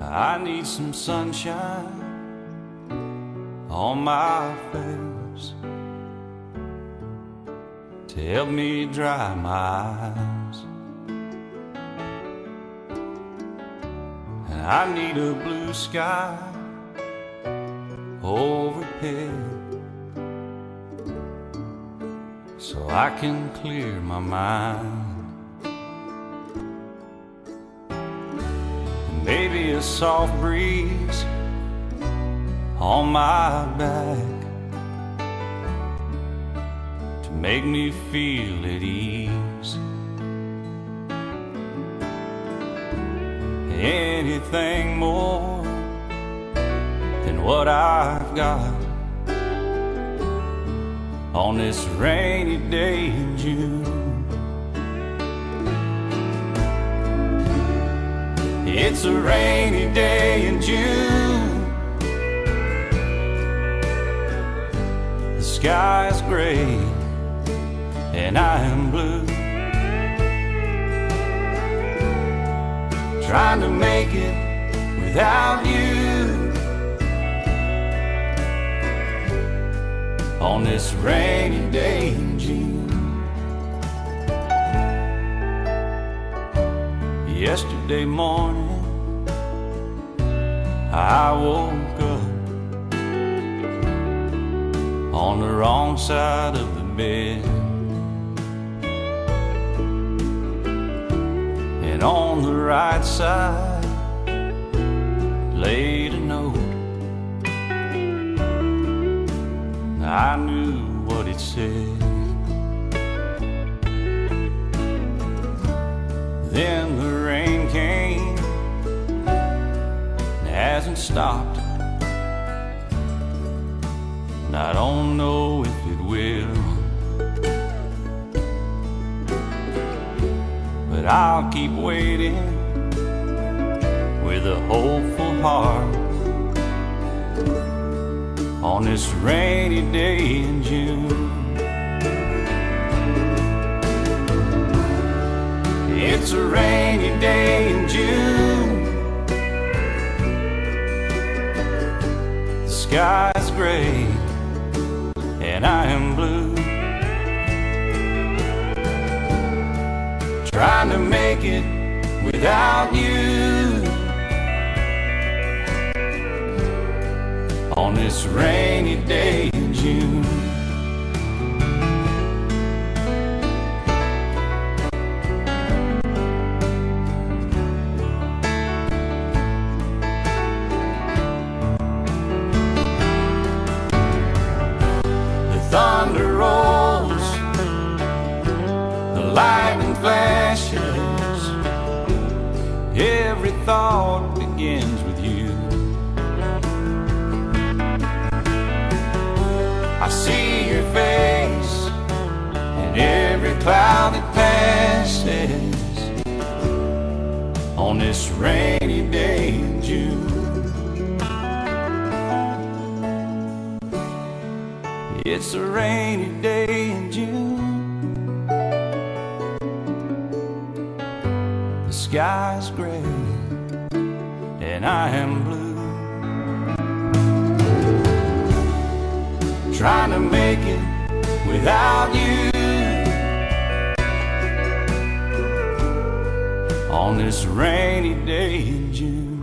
I need some sunshine on my face to help me dry my eyes. And I need a blue sky overhead so I can clear my mind. And maybe a soft breeze on my back to make me feel at ease. Anything more than what I've got on this rainy day in June. It's a rainy day in June. The sky's gray and I am blue, trying to make it without you on this rainy day in June. Yesterday morning I woke up on the wrong side of the bed, and on the right side laid a note. I knew what it said. Then the rain came and hasn't stopped, and I don't know if it will, but I'll keep waiting with a hopeful heart on this rainy day in June. It's a rainy day in June. The sky's gray and I am blue, trying to make it without you on this rainy day in June. Thunder rolls, the lightning flashes, every thought begins with you. I see your face in every cloud that passes on this rainy day in June. It's a rainy day in June. The sky's gray and I am blue, trying to make it without you on this rainy day in June.